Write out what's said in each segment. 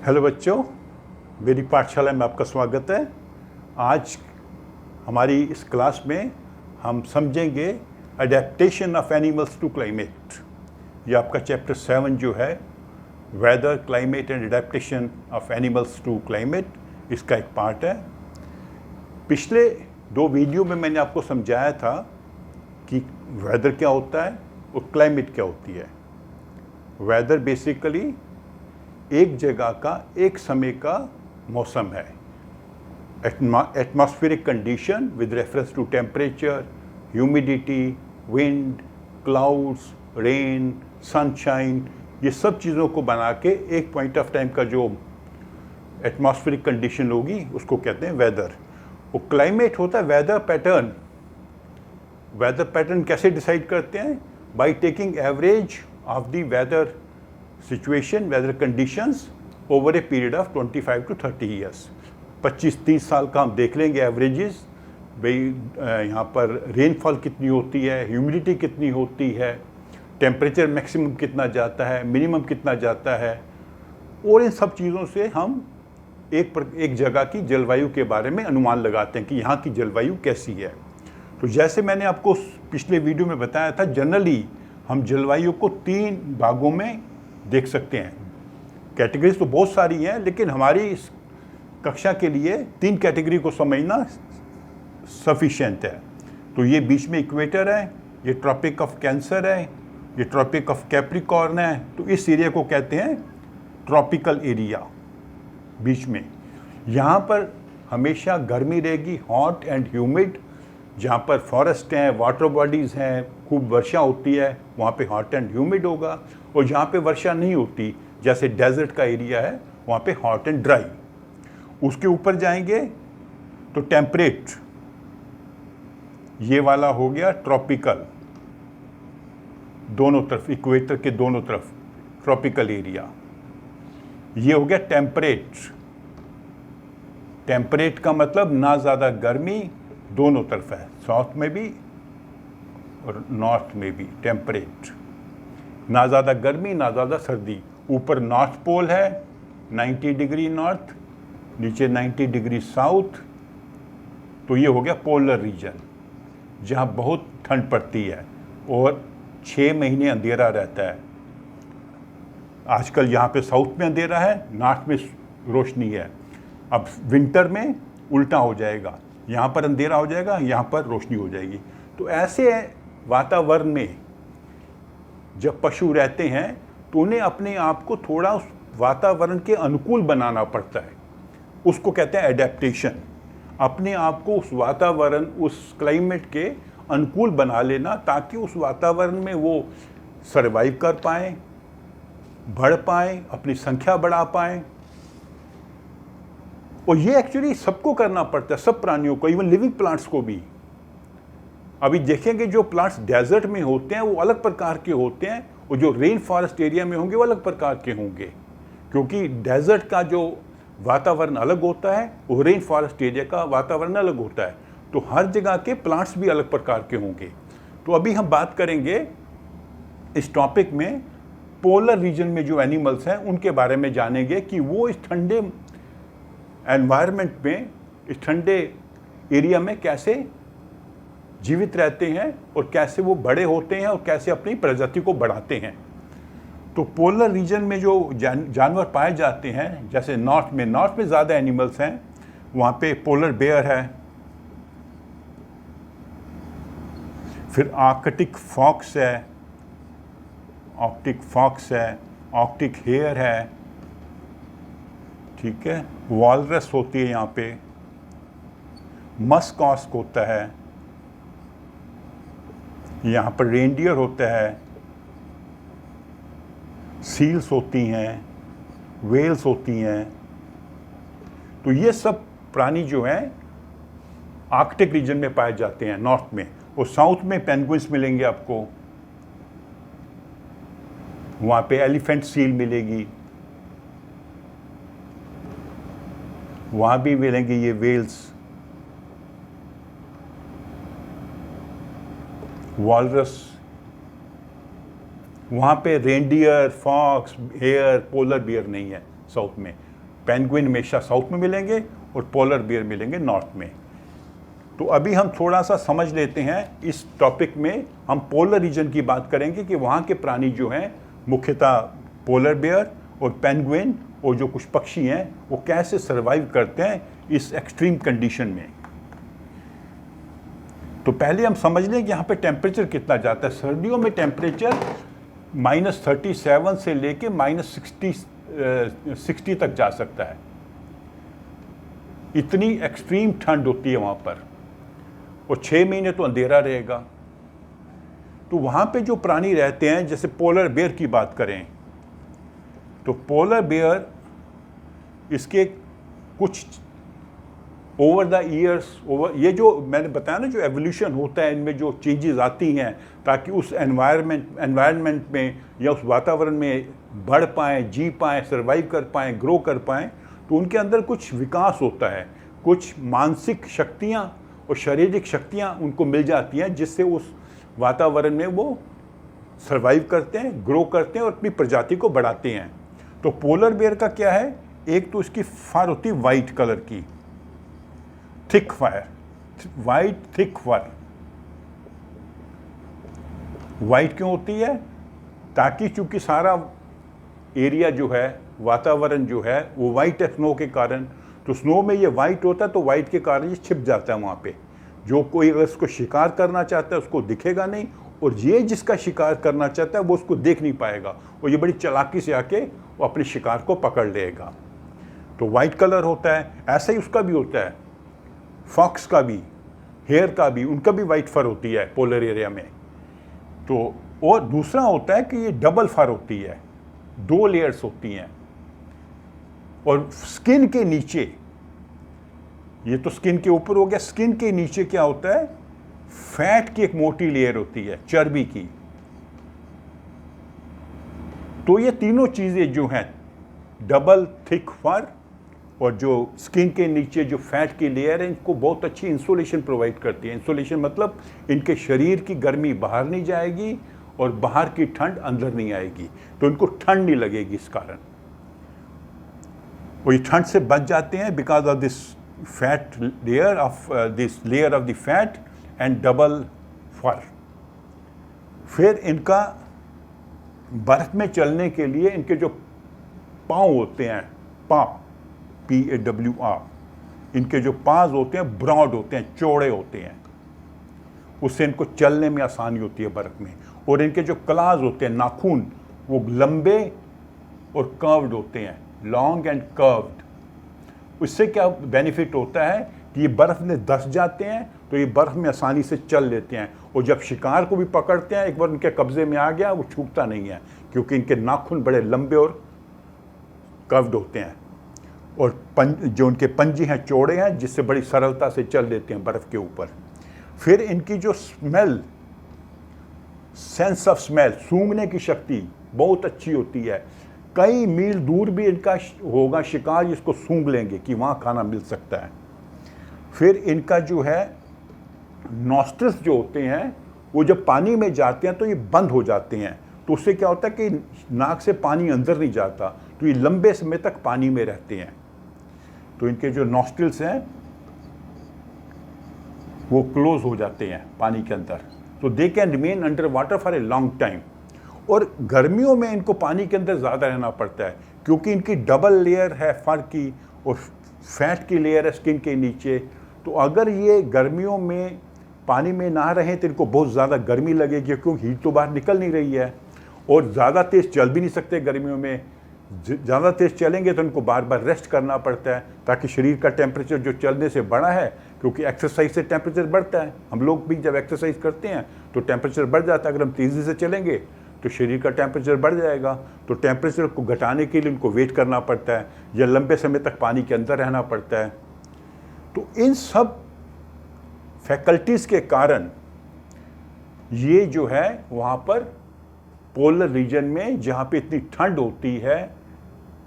Hello बच्चों, मेरी पाठशाला में आपका स्वागत है। आज हमारी इस क्लास में हम समझेंगे adaptation of animals to climate. ये आपका चैप्टर 7 जो है weather, climate and adaptation of animals to climate, इसका एक पार्ट है। पिछले 2 वीडियो में मैंने आपको समझाया था कि वेदर क्या होता है और क्लाइमेट क्या होती है। वेदर बेसिकली एक जगह का एक समय का मौसम है। Atmospheric condition with reference to temperature, humidity, wind, clouds, rain, sunshine, ये सब चीज़ों को बना के एक पॉइंट ऑफ टाइम का जो एटमॉस्फेरिक कंडीशन होगी उसको कहते हैं वेदर। और क्लाइमेट होता है वेदर पैटर्न। वेदर पैटर्न कैसे डिसाइड करते हैं? By taking average of the weather situation, weather conditions over a period of 25 to 30 years. 25-30 साल का हम देख लेंगे एवरेजेस। भाई यहाँ पर रेनफॉल कितनी होती है, ह्यूमिडिटी कितनी होती है, टेम्परेचर मैक्सिमम कितना जाता है, मिनिमम कितना जाता है, और इन सब चीज़ों से हम एक जगह की जलवायु के बारे में अनुमान लगाते हैं कि यहाँ की जलवायु कैसी है। तो जैसे मैंने आपको पिछले वीडियो में बताया था, जनरली हम जलवायु को 3 भागों में देख सकते हैं। कैटेगरीज तो बहुत सारी हैं, लेकिन हमारी इस कक्षा के लिए 3 कैटेगरी को समझना सफिशिएंट है। तो ये बीच में इक्वेटर है, ये ट्रॉपिक ऑफ कैंसर है, ये ट्रॉपिक ऑफ कैप्रिकॉर्न है। तो इस एरिया को कहते हैं ट्रॉपिकल एरिया। बीच में यहाँ पर हमेशा गर्मी रहेगी, हॉट एंड ह्यूमिड। जहाँ पर फॉरेस्ट हैं, वाटर बॉडीज़ हैं, खूब वर्षा होती है, वहाँ पे हॉट एंड ह्यूमिड होगा। और जहाँ पे वर्षा नहीं होती, जैसे डेजर्ट का एरिया है, वहाँ पे हॉट एंड ड्राई। उसके ऊपर जाएंगे तो टेम्परेट, ये वाला हो गया ट्रॉपिकल, दोनों तरफ, इक्वेटर के दोनों तरफ ट्रॉपिकल एरिया। ये हो गया टेम्परेट। टेम्परेट का मतलब ना ज़्यादा गर्मी, दोनों तरफ है, साउथ में भी और नॉर्थ में भी टेम्परेट। ना ज़्यादा गर्मी ना ज़्यादा सर्दी। ऊपर नॉर्थ पोल है 90 डिग्री नॉर्थ, नीचे 90 डिग्री साउथ। तो ये हो गया पोलर रीजन, जहाँ बहुत ठंड पड़ती है और 6 महीने अंधेरा रहता है। आजकल यहाँ पे साउथ में अंधेरा है, नॉर्थ में रोशनी है। अब विंटर में उल्टा हो जाएगा, यहाँ पर अंधेरा हो जाएगा, यहाँ पर रोशनी हो जाएगी। तो ऐसे वातावरण में जब पशु रहते हैं तो उन्हें अपने आप को थोड़ा उस वातावरण के अनुकूल बनाना पड़ता है। उसको कहते हैं एडेप्टेशन। अपने आप को उस वातावरण, उस क्लाइमेट के अनुकूल बना लेना, ताकि उस वातावरण में वो सर्वाइव कर पाएँ, बढ़ पाएँ, अपनी संख्या बढ़ा पाएँ। और ये एक्चुअली सबको करना पड़ता है, सब प्राणियों को, इवन लिविंग प्लांट्स को भी। अभी देखेंगे जो प्लांट्स डेजर्ट में होते हैं वो अलग प्रकार के होते हैं, और जो रेन फॉरेस्ट एरिया में होंगे वो अलग प्रकार के होंगे, क्योंकि डेजर्ट का जो वातावरण अलग होता है और रेन फॉरेस्ट एरिया का वातावरण अलग होता है। तो हर जगह के प्लांट्स भी अलग प्रकार के होंगे। तो अभी हम बात करेंगे इस टॉपिक में पोलर रीजन में जो एनिमल्स हैं उनके बारे में जानेंगे कि वो इस ठंडे एनवायरनमेंट में, इस ठंडे एरिया में कैसे जीवित रहते हैं और कैसे वो बड़े होते हैं और कैसे अपनी प्रजाति को बढ़ाते हैं। तो पोलर रीजन में जो जानवर पाए जाते हैं, जैसे नॉर्थ में ज़्यादा एनिमल्स हैं। वहाँ पे पोलर बेयर है, फिर आर्कटिक फॉक्स है, आर्कटिक हेयर है, ठीक है, वॉलरस होती है यहाँ पे, मस्क ऑस्क होता है, यहाँ पर रेनडियर होता है, सील्स होती हैं, वेल्स होती हैं। तो ये सब प्राणी जो हैं आर्कटिक रीजन में पाए जाते हैं, नॉर्थ में। और साउथ में पेंगुइन्स मिलेंगे आपको, वहाँ पे एलिफेंट सील मिलेगी, वहाँ भी मिलेंगे ये वेल्स, वॉलरस। वहाँ पे reindeer, fox, hare, polar bear नहीं है साउथ में। पेंगुइन हमेशा साउथ में मिलेंगे और पोलर बियर मिलेंगे नॉर्थ में। तो अभी हम थोड़ा सा समझ लेते हैं, इस टॉपिक में हम पोलर रीजन की बात करेंगे कि वहाँ के प्राणी जो हैं मुख्यतः पोलर बियर और पेंगुइन और जो कुछ पक्षी हैं वो कैसे सर्वाइव करते हैं इस एक्सट्रीम कंडीशन में। तो पहले हम समझ लें कि यहाँ पे टेम्परेचर कितना जाता है। सर्दियों में टेम्परेचर -37 से लेके -60 तक जा सकता है। इतनी एक्सट्रीम ठंड होती है वहाँ पर, और 6 महीने तो अंधेरा रहेगा। तो वहाँ पे जो प्राणी रहते हैं, जैसे पोलर बेयर की बात करें तो पोलर बेयर इसके कुछ ओवर द ईयर्स, ये जो मैंने बताया ना, जो एवोल्यूशन होता है इनमें जो चेंजेस आती हैं ताकि उस एनवायरनमेंट में या उस वातावरण में बढ़ पाएँ, जी पाएँ, सर्वाइव कर पाएँ, ग्रो कर पाएँ, तो उनके अंदर कुछ विकास होता है, कुछ मानसिक शक्तियाँ और शारीरिक शक्तियाँ उनको मिल जाती हैं जिससे उस वातावरण में वो सर्वाइव करते हैं, ग्रो करते हैं और अपनी प्रजाति को बढ़ाते हैं। तो पोलर बेयर का क्या है, एक तो इसकी फर होती है वाइट कलर की, thick fur, white thick fur. White क्यों होती है? ताकि चूंकि सारा एरिया जो है, वातावरण जो है वो वाइट है स्नो के कारण, तो स्नो में ये वाइट होता है तो वाइट के कारण ये छिप जाता है वहाँ पे। जो कोई अगर इसको शिकार करना चाहता है उसको दिखेगा नहीं, और ये जिसका शिकार करना चाहता है वो उसको देख नहीं पाएगा, और ये बड़ी चालाकी से आके वो अपने शिकार को पकड़ लेगा। तो वाइट कलर होता है। ऐसा ही उसका भी होता है, फॉक्स का भी, हेयर का भी, उनका भी वाइट फर होती है पोलर एरिया में। तो और दूसरा होता है कि ये डबल फर होती है, 2 लेयर्स होती हैं। और स्किन के नीचे, ये तो स्किन के ऊपर हो गया, स्किन के नीचे क्या होता है, फैट की एक मोटी लेयर होती है, चर्बी की। तो ये तीनों चीजें जो हैं, डबल थिक फर और जो स्किन के नीचे जो फैट की लेयर है, इनको बहुत अच्छी इंसुलेशन प्रोवाइड करती है। इंसुलेशन मतलब इनके शरीर की गर्मी बाहर नहीं जाएगी और बाहर की ठंड अंदर नहीं आएगी, तो इनको ठंड नहीं लगेगी। इस कारण वो ये ठंड से बच जाते हैं because of this fat layer of the fat and double fur. फिर इनका बर्फ में चलने के लिए इनके जो पाँव होते हैं, पाँव, PAWR, इनके जो पाँव होते हैं ब्रॉड होते हैं, चौड़े होते हैं, उससे इनको चलने में आसानी होती है बर्फ में। और इनके जो क्लाज होते हैं, नाखून, वो लंबे और कर्व्ड होते हैं, लॉन्ग एंड कर्व्ड। उससे क्या बेनिफिट होता है कि ये बर्फ में धंस जाते हैं तो ये बर्फ में आसानी से चल लेते हैं, और जब शिकार को भी पकड़ते हैं, एक बार उनके कब्जे में आ गया वो छूटता नहीं है, क्योंकि इनके नाखून बड़े लंबे और कर्व्ड होते हैं, और जो उनके पंजे हैं चौड़े हैं, जिससे बड़ी सरलता से चल लेते हैं बर्फ के ऊपर। फिर इनकी जो स्मेल, सेंस ऑफ स्मेल, सूंघने की शक्ति बहुत अच्छी होती है। कई मील दूर भी इनका होगा शिकार, जिसको सूंघ लेंगे कि वहाँ खाना मिल सकता है। फिर इनका जो है नॉस्ट्रिल्स जो होते हैं, वो जब पानी में जाते हैं तो ये बंद हो जाते हैं, तो उससे क्या होता है कि नाक से पानी अंदर नहीं जाता, तो ये लंबे समय तक पानी में रहते हैं। तो इनके जो नॉस्ट्रिल्स हैं वो क्लोज हो जाते हैं पानी के अंदर, तो they can remain under water for a long time. और गर्मियों में इनको पानी के अंदर ज़्यादा रहना पड़ता है, क्योंकि इनकी डबल लेयर है फर की और फैट की लेयर है स्किन के नीचे। तो अगर ये गर्मियों में पानी में ना रहें तो इनको बहुत ज़्यादा गर्मी लगेगी, क्योंकि हीट तो बाहर निकल नहीं रही है, और ज़्यादा तेज़ चल भी नहीं सकते गर्मियों में। ज़्यादा तेज़ चलेंगे तो इनको बार बार रेस्ट करना पड़ता है, ताकि शरीर का टेम्परेचर जो चलने से बढ़ा है, क्योंकि एक्सरसाइज से टेम्परेचर बढ़ता है। हम लोग भी जब एक्सरसाइज करते हैं तो टेम्परेचर बढ़ जाता है, अगर हम तेज़ी से चलेंगे तो शरीर का टेम्परेचर बढ़ जाएगा। तो टेम्परेचर को घटाने के लिए उनको वेट करना पड़ता है, या लंबे समय तक पानी के अंदर रहना पड़ता है। तो इन सब फैकल्टीज़ के कारण ये जो है वहाँ पर पोलर रीजन में, जहाँ पे इतनी ठंड होती है,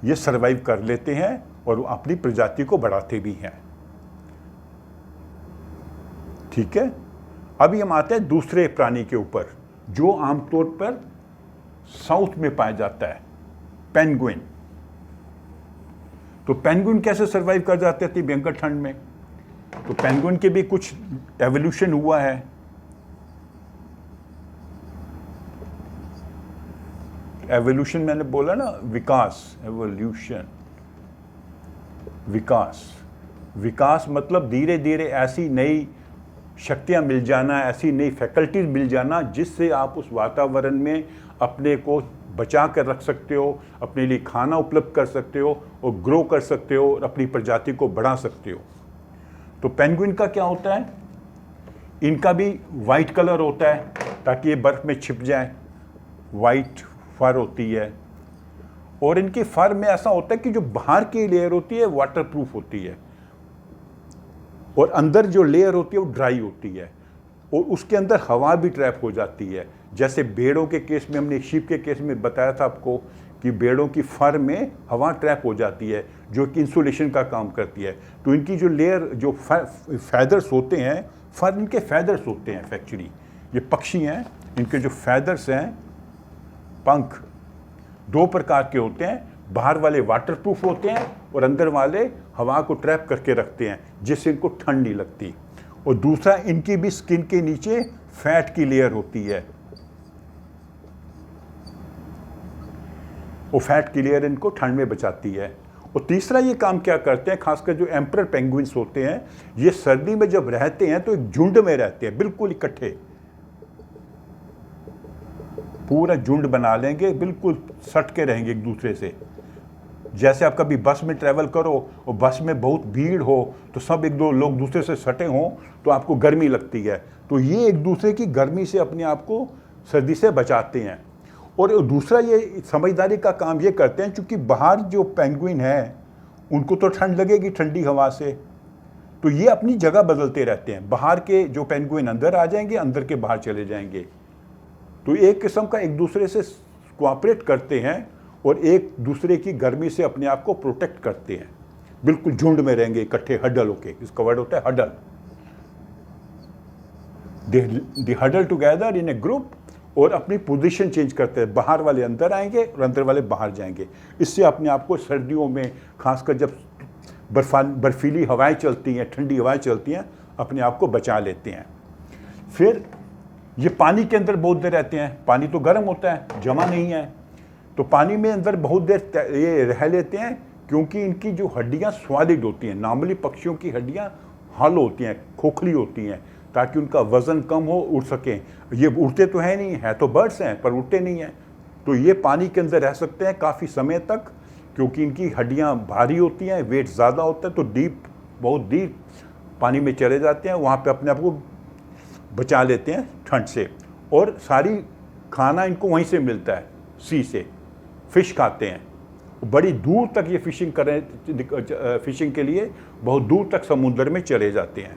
ये सर्वाइव कर लेते हैं और अपनी प्रजाति को बढ़ाते भी हैं। ठीक है, अभी हम आते हैं दूसरे प्राणी के ऊपर जो आमतौर पर साउथ में पाया जाता है, पेंगुइन। तो पेंगुइन कैसे सरवाइव कर जाते थे भयंकर ठंड में? तो पेंगुइन के भी कुछ एवोल्यूशन हुआ है। एवोल्यूशन मैंने बोला ना, विकास, एवोल्यूशन, विकास मतलब धीरे धीरे ऐसी नई शक्तियां मिल जाना, ऐसी नई फैकल्टीज मिल जाना जिससे आप उस वातावरण में अपने को बचा कर रख सकते हो, अपने लिए खाना उपलब्ध कर सकते हो और ग्रो कर सकते हो और अपनी प्रजाति को बढ़ा सकते हो। तो पेंगुइन का क्या होता है? इनका भी वाइट कलर होता है ताकि ये बर्फ में छिप जाए, वाइट फर होती है। और इनके फर में ऐसा होता है कि जो बाहर की लेयर होती है वाटरप्रूफ होती है और अंदर जो लेयर होती है वो ड्राई होती है और उसके अंदर हवा भी ट्रैप हो जाती है। जैसे भेड़ों के केस में, हमने शीप के केस में बताया था आपको कि भेड़ों की फर में हवा ट्रैप हो जाती है जो कि इंसुलेशन का काम करती है। तो इनकी जो लेयर, जो फैदर्स होते हैं, फर इनके फैदर्स होते हैं एक्चुअली, ये पक्षी हैं, इनके जो फैदर्स हैं, पंख, दो प्रकार के होते हैं। बाहर वाले वाटरप्रूफ होते हैं और अंदर वाले हवा को ट्रैप करके रखते हैं जिससे इनको ठंड नहीं लगती। और दूसरा, इनकी भी स्किन के नीचे फैट की लेयर होती है, वो फैट की लेयर इनको ठंड में बचाती है। और तीसरा ये काम क्या करते हैं, खासकर जो एम्परर पेंगुइन्स होते हैं, ये सर्दी में जब रहते हैं तो एक झुंड में रहते हैं, बिल्कुल इकट्ठे, पूरा झुंड बना लेंगे, बिल्कुल सट के रहेंगे एक दूसरे से। जैसे आप कभी बस में ट्रैवल करो और बस में बहुत भीड़ हो तो सब एक दो लोग दूसरे से सटे हों तो आपको गर्मी लगती है, तो ये एक दूसरे की गर्मी से अपने आप को सर्दी से बचाते हैं। और दूसरा ये समझदारी का काम ये करते हैं, क्योंकि बाहर जो पेंगुइन है उनको तो ठंड लगेगी ठंडी हवा से, तो ये अपनी जगह बदलते रहते हैं। बाहर के जो पेंगुइन अंदर आ जाएंगे, अंदर के बाहर चले जाएंगे। तो एक किस्म का एक दूसरे से कोऑपरेट करते हैं और एक दूसरे की गर्मी से अपने आप को प्रोटेक्ट करते हैं। बिल्कुल झुंड में रहेंगे इकट्ठे, हडल होके, इसका वर्ड होता है huddle. They huddle together in a group और अपनी पोजीशन चेंज करते हैं, बाहर वाले अंदर आएंगे और अंदर वाले बाहर जाएंगे। इससे अपने आप को सर्दियों में, खासकर जब बर्फीली हवाएं चलती हैं, ठंडी हवाएं चलती हैं, अपने आप को बचा लेते हैं। फिर ये पानी के अंदर बहुत देर रहते हैं, पानी तो गर्म होता है, जमा नहीं है, तो पानी में अंदर बहुत देर ये रह लेते हैं क्योंकि इनकी जो हड्डियां सॉलिड होती हैं। नॉर्मली पक्षियों की हड्डियां हॉलो होती हैं, खोखली होती हैं, ताकि उनका वज़न कम हो, उड़ सकें। ये उड़ते तो है नहीं, है तो बर्ड्स हैं पर उड़ते नहीं हैं, तो ये पानी के अंदर रह सकते हैं काफ़ी समय तक क्योंकि इनकी हड्डियां भारी होती हैं, वेट ज़्यादा होता है, तो बहुत डीप पानी में चले जाते हैं, वहाँ पे अपने आप को बचा लेते हैं ठंड से। और सारी खाना इनको वहीं से मिलता है, सी से, फिश खाते हैं। बड़ी दूर तक ये फिशिंग के लिए बहुत दूर तक समुद्र में चले जाते हैं।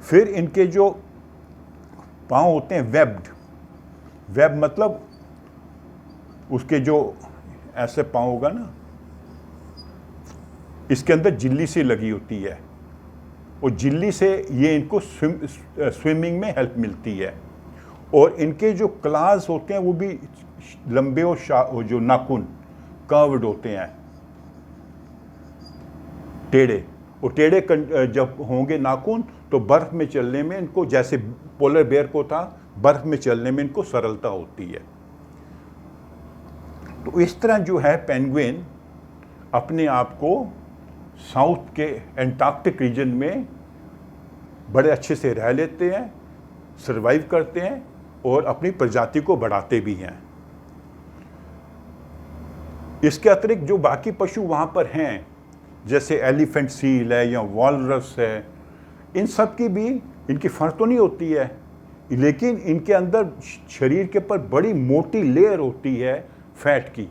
फिर इनके जो पाँव होते हैं वेब मतलब उसके जो ऐसे पाँव होगा ना, इसके अंदर झिल्ली सी लगी होती है और झिल्ली से ये इनको स्विमिंग में हेल्प मिलती है। और इनके जो क्लास होते हैं वो भी लंबे और जो नाखून कर्व्ड होते हैं, टेढ़े, और टेढ़े जब होंगे नाखून तो बर्फ में चलने में इनको, जैसे पोलर बेयर को था, बर्फ में चलने में इनको सरलता होती है। तो इस तरह जो है पेंगुइन अपने आप को साउथ के एंटार्क्टिक रीजन में बड़े अच्छे से रह लेते हैं, सरवाइव करते हैं और अपनी प्रजाति को बढ़ाते भी हैं। इसके अतिरिक्त जो बाकी पशु वहाँ पर हैं, जैसे एलिफेंट सील है या वॉलरस है, इन सब की भी, इनकी फर तो नहीं होती है, लेकिन इनके अंदर शरीर के ऊपर बड़ी मोटी लेयर होती है फैट की।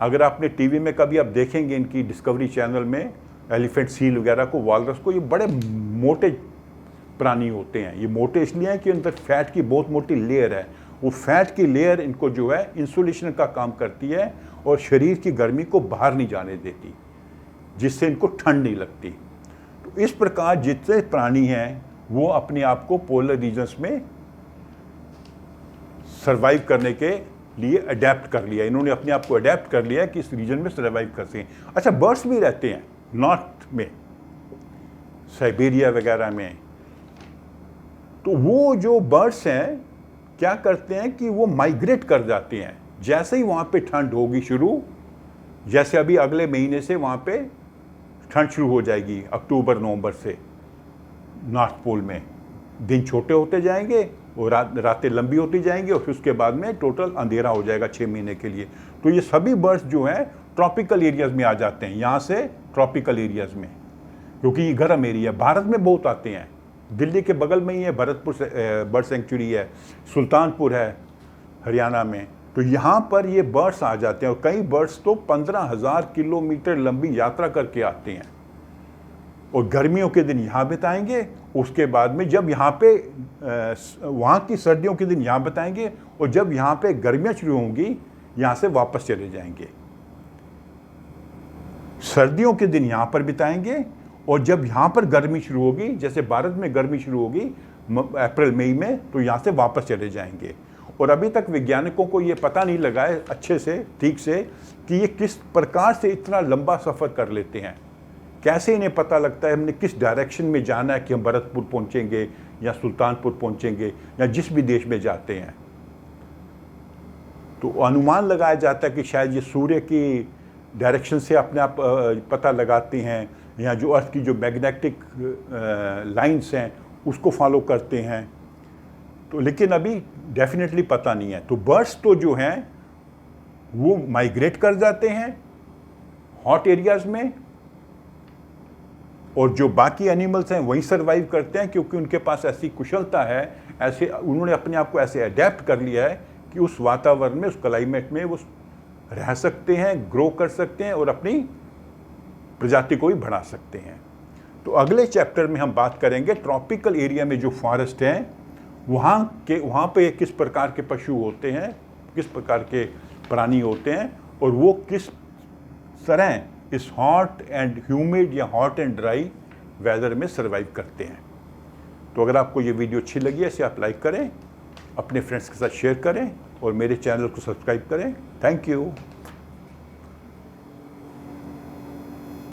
अगर आपने टीवी में कभी आप देखेंगे इनकी डिस्कवरी चैनल में एलिफेंट सील वगैरह को, वॉलरस को, ये बड़े मोटे प्राणी होते हैं। ये मोटे इसलिए हैं कि अंदर फैट की बहुत मोटी लेयर है। वो फैट की लेयर इनको जो है इंसुलेशन का काम करती है और शरीर की गर्मी को बाहर नहीं जाने देती, जिससे इनको ठंड नहीं लगती। तो इस प्रकार जितने प्राणी हैं वो अपने आप को पोलर रीजन्स में सरवाइव करने के लिए अडेप्ट कर लिया, इन्होंने अपने आप को अडेप्ट कर लिया कि इस रीजन में सर्वाइव कर सकें। अच्छा, बर्ड्स भी रहते हैं नॉर्थ में, साइबेरिया वगैरह में। तो वो जो बर्ड्स हैं क्या करते हैं कि वो माइग्रेट कर जाते हैं जैसे ही वहाँ पे ठंड होगी शुरू, जैसे अभी अगले महीने से वहाँ पे ठंड शुरू हो जाएगी, अक्टूबर नवंबर से नॉर्थ पोल में दिन छोटे होते जाएंगे और रातें लंबी होती जाएंगी और फिर उसके बाद में टोटल अंधेरा हो जाएगा 6 महीने के लिए। तो ये सभी बर्ड्स जो हैं ट्रॉपिकल एरियाज में आ जाते हैं, यहाँ से ट्रॉपिकल एरियाज में, क्योंकि ये गर्म एरिया। भारत में बहुत आते हैं, दिल्ली के बगल में ही है भरतपुर बर्ड सेंचुरी है, सुल्तानपुर है हरियाणा में। तो यहाँ पर ये बर्ड्स आ जाते हैं और कई बर्ड्स तो 15,000 किलोमीटर लंबी यात्रा करके आते हैं और गर्मियों के दिन यहाँ बिताएंगे। उसके बाद में जब यहाँ पे वहाँ की सर्दियों के दिन यहाँ बिताएंगे और जब यहाँ पे गर्मियाँ शुरू होंगी यहाँ से वापस चले जाएंगे। सर्दियों के दिन यहाँ पर बिताएंगे और जब यहाँ पर गर्मी शुरू होगी, जैसे भारत में गर्मी शुरू होगी अप्रैल मई में, तो यहाँ से वापस चले जाएंगे। और अभी तक वैज्ञानिकों को ये पता नहीं लगा है अच्छे से, ठीक से, कि ये किस प्रकार से इतना लंबा सफ़र कर लेते हैं। कैसे इन्हें पता लगता है हमने किस डायरेक्शन में जाना है कि हम भरतपुर पहुँचेंगे या सुल्तानपुर पहुँचेंगे या जिस भी देश में जाते हैं। तो अनुमान लगाया जाता है कि शायद ये सूर्य की डायरेक्शन से अपने आप पता लगाते हैं या जो अर्थ की जो मैग्नेटिक लाइंस हैं उसको फॉलो करते हैं। तो लेकिन अभी डेफिनेटली पता नहीं है। तो बर्ड्स तो जो हैं वो माइग्रेट कर जाते हैं हॉट एरियाज़ में और जो बाकी एनिमल्स हैं वहीं सर्वाइव करते हैं, क्योंकि उनके पास ऐसी कुशलता है, ऐसे उन्होंने अपने आप को ऐसे अडेप्ट कर लिया है कि उस वातावरण में, उस क्लाइमेट में वो रह सकते हैं, ग्रो कर सकते हैं और अपनी प्रजाति को भी बढ़ा सकते हैं। तो अगले चैप्टर में हम बात करेंगे ट्रॉपिकल एरिया में जो फॉरेस्ट हैं वहाँ पे किस प्रकार के पशु होते हैं, किस प्रकार के प्राणी होते हैं और वो किस तरह इस हॉट एंड ह्यूमिड या हॉट एंड ड्राई वेदर में सर्वाइव करते हैं। तो अगर आपको ये वीडियो अच्छी लगी है इसे आप लाइक करें, अपने फ्रेंड्स के साथ शेयर करें और मेरे चैनल को सब्सक्राइब करें। Thank you.